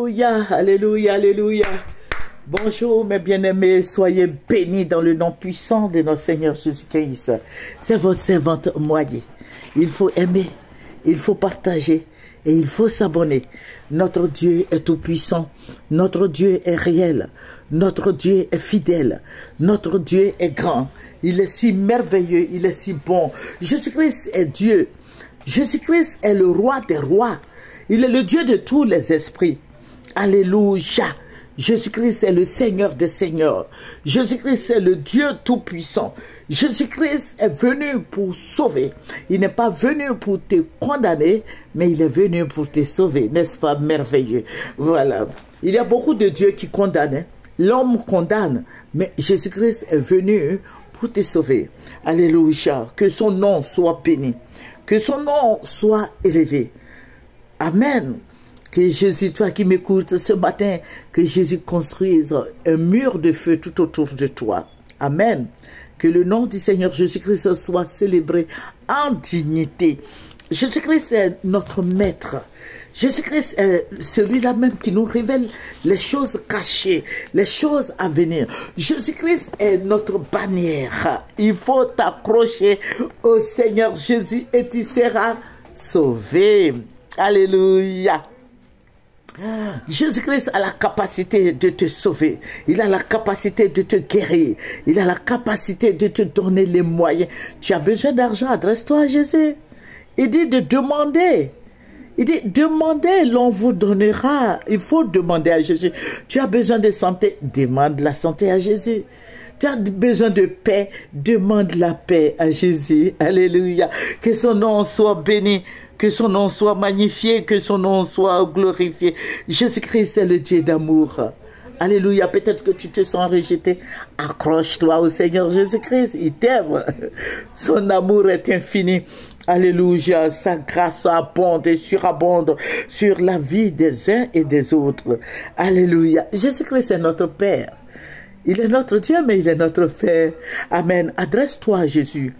Alléluia, alléluia, alléluia. Bonjour mes bien-aimés, soyez bénis dans le nom puissant de notre Seigneur Jésus-Christ. C'est votre servante Moyer. Il faut aimer, il faut partager et il faut s'abonner. Notre Dieu est tout puissant, notre Dieu est réel, notre Dieu est fidèle, notre Dieu est grand. Il est si merveilleux, il est si bon. Jésus-Christ est Dieu. Jésus-Christ est le roi des rois. Il est le Dieu de tous les esprits. Alléluia. Jésus-Christ est le Seigneur des seigneurs. Jésus-Christ est le Dieu tout-puissant. Jésus-Christ est venu pour sauver. Il n'est pas venu pour te condamner, mais il est venu pour te sauver. N'est-ce pas merveilleux? Voilà. Il y a beaucoup de dieux qui condamnent. L'homme condamne, mais Jésus-Christ est venu pour te sauver. Alléluia. Que son nom soit béni. Que son nom soit élevé. Amen. Que Jésus, toi qui m'écoutes ce matin, que Jésus construise un mur de feu tout autour de toi. Amen. Que le nom du Seigneur Jésus-Christ soit célébré en dignité. Jésus-Christ est notre maître. Jésus-Christ est celui-là même qui nous révèle les choses cachées, les choses à venir. Jésus-Christ est notre bannière. Il faut t'accrocher au Seigneur Jésus et tu seras sauvé. Alléluia. Jésus-Christ a la capacité de te sauver. Il a la capacité de te guérir. Il a la capacité de te donner les moyens. Tu as besoin d'argent, adresse-toi à Jésus. Il dit de demander. Il dit, demandez, l'on vous donnera. Il faut demander à Jésus. Tu as besoin de santé, demande la santé à Jésus. Tu as besoin de paix, demande la paix à Jésus. Alléluia. Que son nom soit béni. Que son nom soit magnifié, que son nom soit glorifié. Jésus-Christ est le Dieu d'amour. Alléluia. Peut-être que tu te sens rejeté. Accroche-toi au Seigneur Jésus-Christ. Il t'aime. Son amour est infini. Alléluia. Sa grâce abonde et surabonde sur la vie des uns et des autres. Alléluia. Jésus-Christ est notre Père. Il est notre Dieu, mais il est notre Père. Amen. Adresse-toi à Jésus.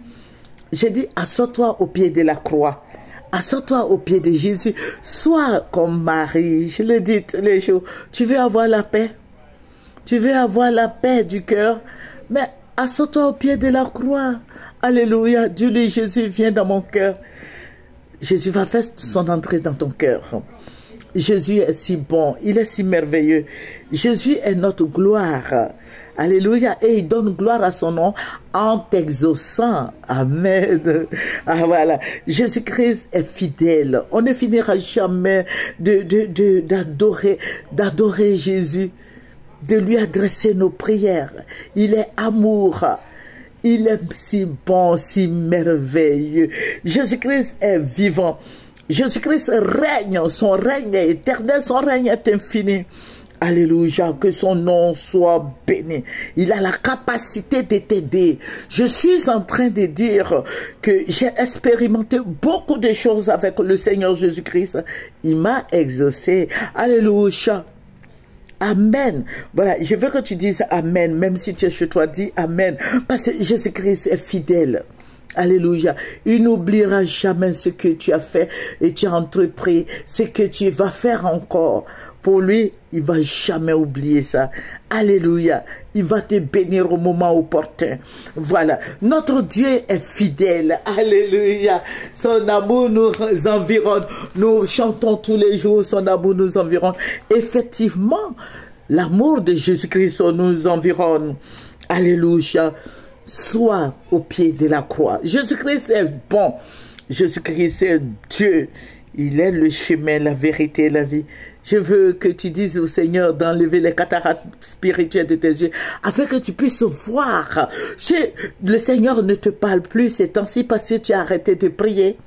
J'ai dit, assois-toi au pied de la croix. Assois-toi au pied de Jésus. Sois comme Marie. Je le dis tous les jours. Tu veux avoir la paix? Tu veux avoir la paix du cœur? Mais assois-toi au pied de la croix. Alléluia. Dieu dit, Jésus, viens dans mon cœur. Jésus va faire son entrée dans ton cœur. Jésus est si bon. Il est si merveilleux. Jésus est notre gloire. Alléluia. Et il donne gloire à son nom en t'exaucant. Amen. Ah voilà. Jésus-Christ est fidèle. On ne finira jamais d'adorer Jésus, de lui adresser nos prières. Il est amour. Il est si bon, si merveilleux. Jésus-Christ est vivant. Jésus-Christ règne. Son règne est éternel. Son règne est infini. Alléluia, que son nom soit béni. Il a la capacité de t'aider. Je suis en train de dire que j'ai expérimenté beaucoup de choses avec le Seigneur Jésus-Christ. Il m'a exaucé. Alléluia. Amen. Voilà, je veux que tu dises Amen, même si tu es chez toi, dis Amen. Parce que Jésus-Christ est fidèle. Alléluia. Il n'oubliera jamais ce que tu as fait et tu as entrepris, ce que tu vas faire encore. Pour lui, il va jamais oublier ça. Alléluia. Il va te bénir au moment opportun. Voilà. Notre Dieu est fidèle. Alléluia. Son amour nous environne. Nous chantons tous les jours. Son amour nous environne. Effectivement, l'amour de Jésus-Christ nous environne. Alléluia. Sois au pied de la croix. Jésus-Christ est bon. Jésus-Christ est Dieu. Il est le chemin, la vérité et la vie. Je veux que tu dises au Seigneur d'enlever les cataractes spirituelles de tes yeux, afin que tu puisses voir. Si le Seigneur ne te parle plus ces temps-ci parce que tu as arrêté de prier,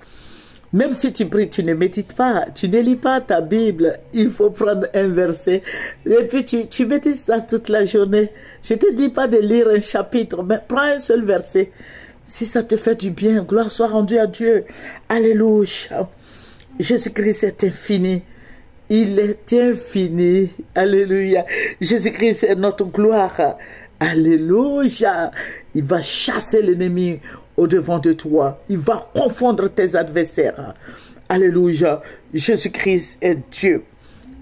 même si tu pries, tu ne médites pas, tu ne lis pas ta Bible, il faut prendre un verset, et puis tu médites ça toute la journée. Je ne te dis pas de lire un chapitre, mais prends un seul verset. Si ça te fait du bien, gloire soit rendue à Dieu. Alléluia. Jésus-Christ est infini. Il est infini. Alléluia. Jésus-Christ est notre gloire. Alléluia. Il va chasser l'ennemi au-devant de toi. Il va confondre tes adversaires. Alléluia. Jésus-Christ est Dieu.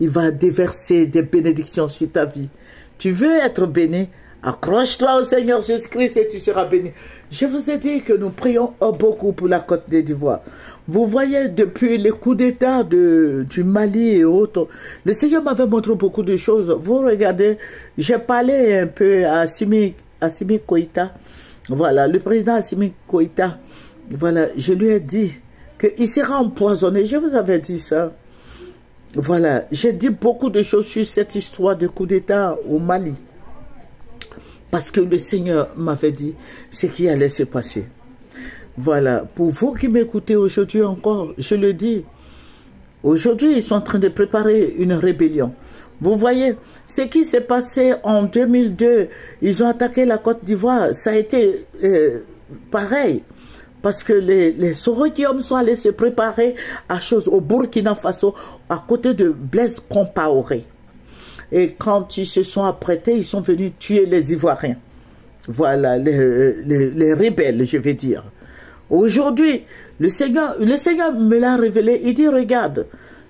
il va déverser des bénédictions sur ta vie. Tu veux être béni? Accroche-toi au Seigneur Jésus-Christ et tu seras béni. Je vous ai dit que nous prions beaucoup pour la Côte d'Ivoire. Vous voyez, depuis les coups d'État du Mali et autres, le Seigneur m'avait montré beaucoup de choses. Vous regardez, j'ai parlé un peu à Assimi Goïta. Voilà, le président Assimi Goïta. Voilà, je lui ai dit qu'il sera empoisonné. Je vous avais dit ça. Voilà, j'ai dit beaucoup de choses sur cette histoire de coup d'État au Mali. Parce que le Seigneur m'avait dit ce qui allait se passer. Voilà, pour vous qui m'écoutez aujourd'hui encore, je le dis. Aujourd'hui, ils sont en train de préparer une rébellion. Vous voyez, ce qui s'est passé en 2002, ils ont attaqué la Côte d'Ivoire, ça a été pareil. Parce que les Sorokium sont allés se préparer à chose au Burkina Faso, à côté de Blaise Compaoré. Et quand ils se sont apprêtés, ils sont venus tuer les Ivoiriens. Voilà, les rebelles, je vais dire. Aujourd'hui, le Seigneur me l'a révélé. Il dit, regarde,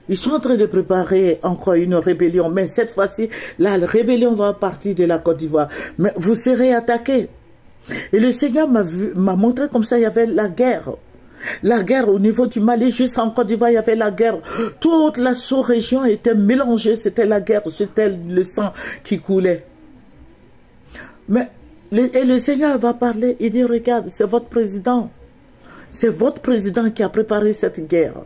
ils sont en train de préparer encore une rébellion. Mais cette fois-ci, la rébellion va partir de la Côte d'Ivoire. Mais vous serez attaqués. Et le Seigneur m'a montré comme ça, il y avait la guerre. La guerre au niveau du Mali, juste en Côte d'Ivoire, il y avait la guerre. Toute la sous-région était mélangée, c'était la guerre, c'était le sang qui coulait. Mais, et le Seigneur va parler, il dit, regarde, c'est votre président. C'est votre président qui a préparé cette guerre.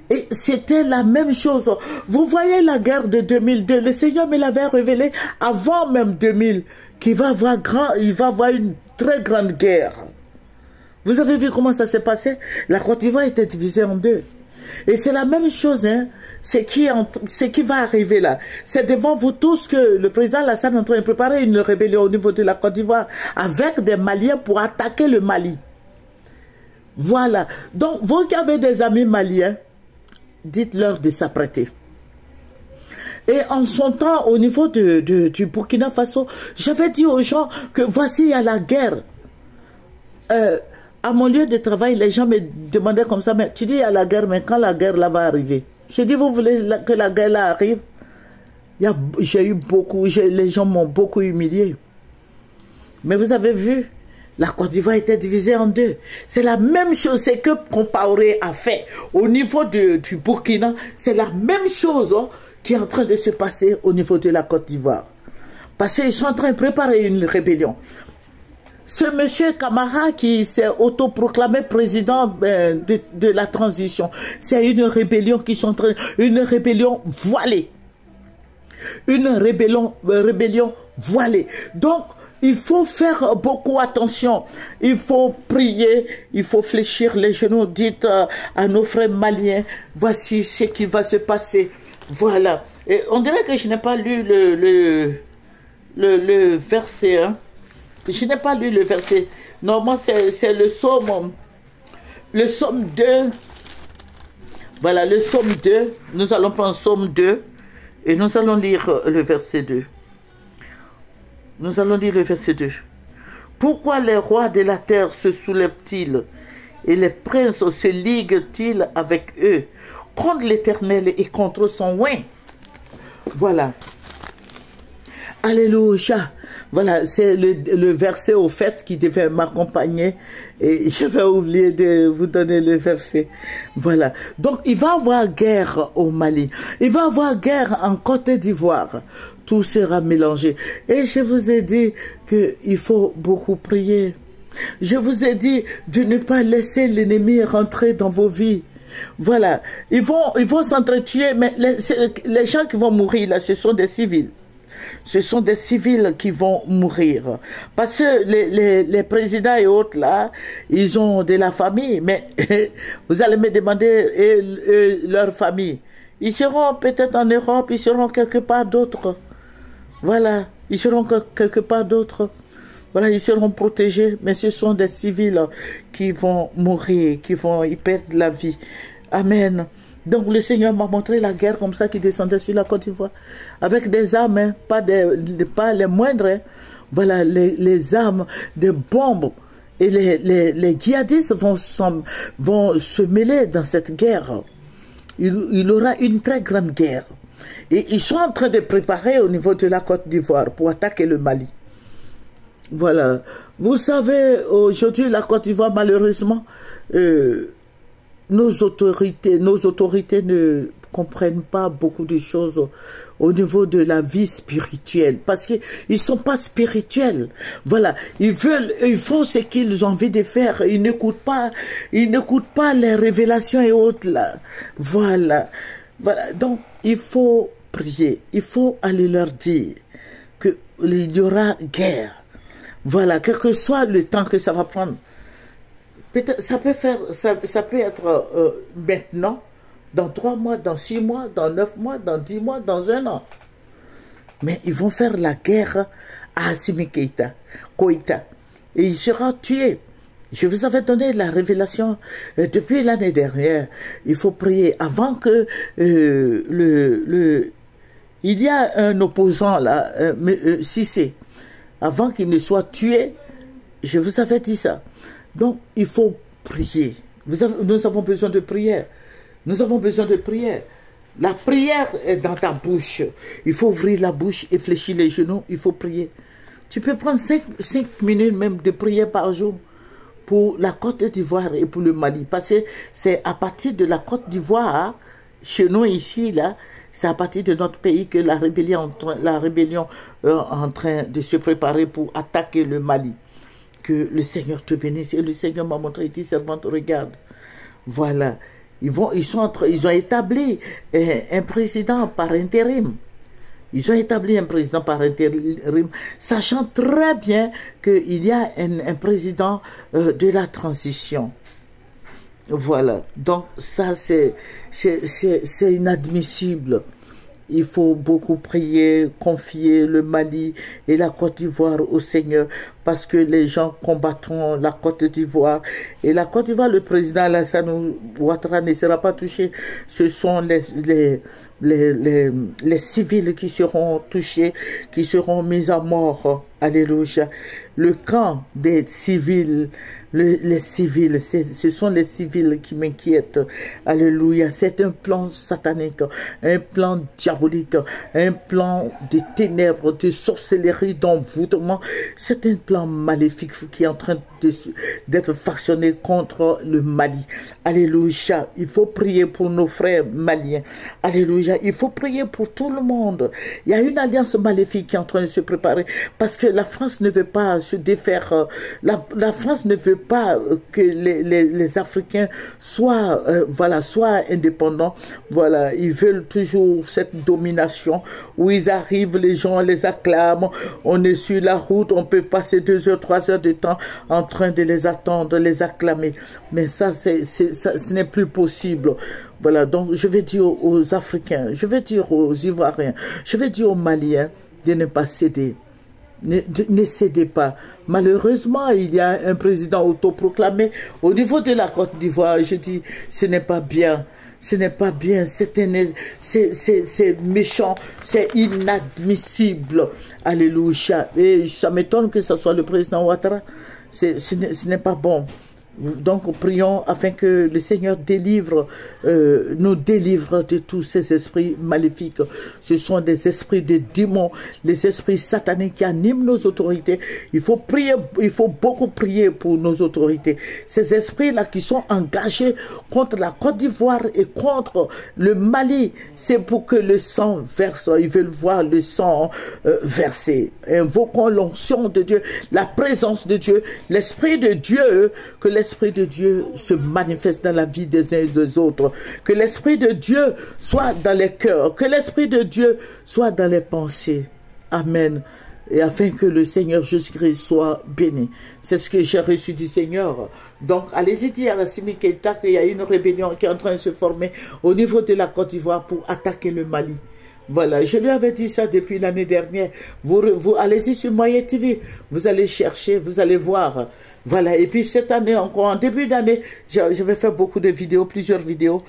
Et c'était la même chose. Vous voyez la guerre de 2002, le Seigneur me l'avait révélé avant même 2000, qu'il va avoir une très grande guerre. Vous avez vu comment ça s'est passé? La Côte d'Ivoire était divisée en deux. Et c'est la même chose, hein. Ce qui va arriver là. C'est devant vous tous que le président Alassane est en train de préparer une rébellion au niveau de la Côte d'Ivoire avec des Maliens pour attaquer le Mali. Voilà. Donc, vous qui avez des amis maliens, dites-leur de s'apprêter. Et en son temps, au niveau du Burkina Faso, j'avais dit aux gens que voici, il y a la guerre. À mon lieu de travail, les gens me demandaient comme ça, mais tu dis il y a la guerre, mais quand la guerre là va arriver? Je dis, vous voulez que la guerre là arrive? J'ai eu beaucoup, les gens m'ont beaucoup humilié. Mais vous avez vu, la Côte d'Ivoire était divisée en deux. C'est la même chose, c'est que Compaoré a fait au niveau du Burkina. C'est la même chose qui est en train de se passer au niveau de la Côte d'Ivoire. Parce qu'ils sont en train de préparer une rébellion. Ce monsieur Camara qui s'est autoproclamé président de la transition, c'est une rébellion qui sont en train, une rébellion voilée. Une rébellion voilée. Donc, il faut faire beaucoup attention. Il faut prier, il faut fléchir les genoux. Dites à nos frères maliens, voici ce qui va se passer. Voilà. Et on dirait que je n'ai pas lu le verset. Hein. Je n'ai pas lu le verset. Normalement, c'est le psaume 2. Voilà, le psaume 2. Nous allons prendre le psaume 2 et nous allons lire le verset 2. Nous allons lire le verset 2. Pourquoi les rois de la terre se soulèvent-ils et les princes se liguent-ils avec eux contre l'Éternel et contre son oint? Voilà. Alléluia. Voilà, c'est le verset au fait qui devait m'accompagner et j'avais oublié de vous donner le verset. Voilà. Donc, il va y avoir guerre au Mali. Il va y avoir guerre en Côte d'Ivoire. Tout sera mélangé. Et je vous ai dit qu'il faut beaucoup prier. Je vous ai dit de ne pas laisser l'ennemi rentrer dans vos vies. Voilà. Ils vont s'entretuer, mais les gens qui vont mourir là, ce sont des civils. Ce sont des civils qui vont mourir. Parce que les présidents et autres, là, ils ont de la famille. Mais vous allez me demander leur famille. Ils seront peut-être en Europe, ils seront quelque part d'autre. Voilà, ils seront quelque part d'autre. Voilà, ils seront protégés. Mais ce sont des civils qui vont mourir, qui vont y perdre la vie. Amen. Donc le Seigneur m'a montré la guerre comme ça qui descendait sur la Côte d'Ivoire. Avec des armes, hein, pas les moindres. Hein. Voilà, les armes, des bombes. Et les djihadistes vont se mêler dans cette guerre. Il aura une très grande guerre. Et ils sont en train de préparer au niveau de la Côte d'Ivoire pour attaquer le Mali. Voilà. Vous savez, aujourd'hui, la Côte d'Ivoire, malheureusement, nos autorités ne comprennent pas beaucoup de choses au niveau de la vie spirituelle, parce qu'ils ne sont pas spirituels. Voilà, ils font ce qu'ils ont envie de faire, ils n'écoutent pas les révélations et autres là. Voilà, donc il faut prier, il faut aller leur dire qu'il y aura guerre. Voilà, quel que soit le temps que ça va prendre. Peut-être, ça peut être maintenant, dans 3 mois, dans 6 mois, dans 9 mois, dans 10 mois, dans 1 an. Mais ils vont faire la guerre à Assimi Koïta. Et il sera tué. Je vous avais donné la révélation depuis l'année dernière. Il faut prier avant que il y a un opposant là, Cissé, avant qu'il ne soit tué. Je vous avais dit ça. Donc, il faut prier. Nous avons besoin de prière. Nous avons besoin de prière. La prière est dans ta bouche. Il faut ouvrir la bouche et fléchir les genoux. Il faut prier. Tu peux prendre 5 minutes même de prière par jour pour la Côte d'Ivoire et pour le Mali. Parce que c'est à partir de la Côte d'Ivoire, chez nous ici, là, c'est à partir de notre pays que la rébellion est en train de se préparer pour attaquer le Mali. Que le Seigneur te bénisse. Et le Seigneur m'a montré, il dit, servante, regarde. Voilà. Ils ont établi un président par intérim. Ils ont établi un président par intérim, sachant très bien qu'il y a un président de la transition. Voilà. Donc, ça, c'est inadmissible. Il faut beaucoup prier, confier le Mali et la Côte d'Ivoire au Seigneur, parce que les gens combattront la Côte d'Ivoire. Et la Côte d'Ivoire, le président Alassane Ouattara ne sera pas touché. Ce sont les civils qui seront touchés, qui seront mis à mort. Alléluia. Le camp des civils, les civils, ce sont les civils qui m'inquiètent. Alléluia. C'est un plan satanique, un plan diabolique, un plan de ténèbres, de sorcellerie, d'envoûtement. C'est un plan maléfique qui est en train d'être factionné contre le Mali. Alléluia. Il faut prier pour nos frères maliens. Alléluia. Il faut prier pour tout le monde. Il y a une alliance maléfique qui est en train de se préparer, parce que la France ne veut pas se défaire. La France ne veut pas que les Africains soient indépendants. Voilà, ils veulent toujours cette domination où ils arrivent, les gens les acclament, on est sur la route, on peut passer 2 heures, 3 heures de temps en train de les attendre, les acclamer. Mais ça, ce n'est plus possible. Voilà, donc je vais dire aux Africains, je vais dire aux Ivoiriens, je vais dire aux Maliens de ne pas céder. Ne cédez pas. Malheureusement, il y a un président autoproclamé au niveau de la Côte d'Ivoire. Je dis, ce n'est pas bien. Ce n'est pas bien. C'est méchant. C'est inadmissible. Alléluia. Et ça m'étonne que ce soit le président Ouattara. Ce n'est pas bon. Donc, prions afin que le Seigneur nous délivre de tous ces esprits maléfiques. Ce sont des esprits de démons, les esprits sataniques qui animent nos autorités. Il faut prier, il faut beaucoup prier pour nos autorités. Ces esprits-là qui sont engagés contre la Côte d'Ivoire et contre le Mali, c'est pour que le sang verse. Ils veulent voir le sang versé. Invoquons l'onction de Dieu, la présence de Dieu, l'Esprit de Dieu, que l'Esprit de Dieu se manifeste dans la vie des uns et des autres. Que l'Esprit de Dieu soit dans les cœurs. Que l'Esprit de Dieu soit dans les pensées. Amen. Et afin que le Seigneur Jésus-Christ soit béni. C'est ce que j'ai reçu du Seigneur. Donc, allez-y dire à Assimi Koïta qu'il y a une rébellion qui est en train de se former au niveau de la Côte d'Ivoire pour attaquer le Mali. Voilà, je lui avais dit ça depuis l'année dernière. Vous allez-y sur Moyen TV, vous allez chercher, vous allez voir. Voilà, et puis cette année encore, en début d'année, je vais faire beaucoup de vidéos, plusieurs vidéos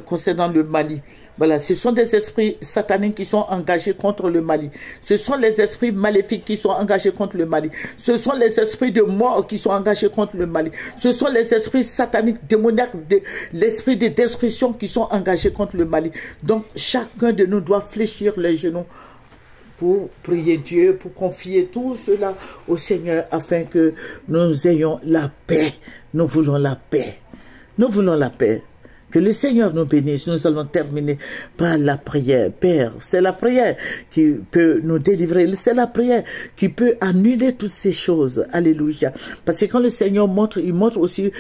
concernant le Mali. Voilà, ce sont des esprits sataniques qui sont engagés contre le Mali. Ce sont les esprits maléfiques qui sont engagés contre le Mali. Ce sont les esprits de mort qui sont engagés contre le Mali. Ce sont les esprits sataniques, démoniaques, l'esprit de destruction qui sont engagés contre le Mali. Donc, chacun de nous doit fléchir les genoux pour prier Dieu, pour confier tout cela au Seigneur afin que nous ayons la paix. Nous voulons la paix. Nous voulons la paix. Que le Seigneur nous bénisse. Nous allons terminer par la prière. Père, c'est la prière qui peut nous délivrer. C'est la prière qui peut annuler toutes ces choses. Alléluia. Parce que quand le Seigneur montre, il montre aussi...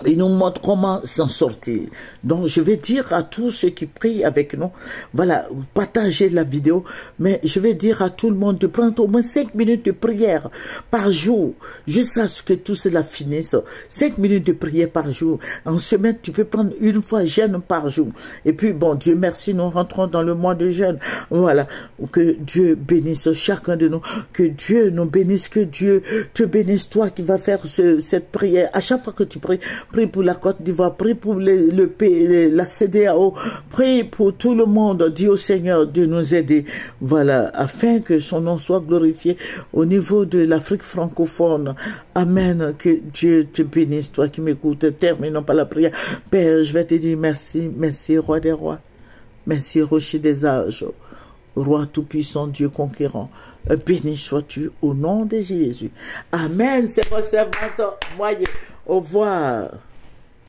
il nous montre comment s'en sortir. Donc, je vais dire à tous ceux qui prient avec nous, voilà, partagez la vidéo, mais je vais dire à tout le monde de prendre au moins 5 minutes de prière par jour, jusqu'à ce que tout cela finisse. 5 minutes de prière par jour. En semaine, tu peux prendre une fois jeûne par jour. Et puis, bon, Dieu merci, nous rentrons dans le mois de jeûne. Voilà. Que Dieu bénisse chacun de nous. Que Dieu nous bénisse. Que Dieu te bénisse, toi qui vas faire cette prière. À chaque fois que tu pries, prie pour la Côte d'Ivoire, prie pour le pays, la CEDEAO, prie pour tout le monde. Dis au Seigneur de nous aider, voilà, afin que son nom soit glorifié au niveau de l'Afrique francophone. Amen. Que Dieu te bénisse, toi qui m'écoutes. Terminons par la prière. Père, je vais te dire merci, merci, Roi des rois, merci, Rocher des âges, Roi tout-puissant, Dieu conquérant. Béni sois-tu au nom de Jésus. Amen. C'est votre servante moyen. Au revoir.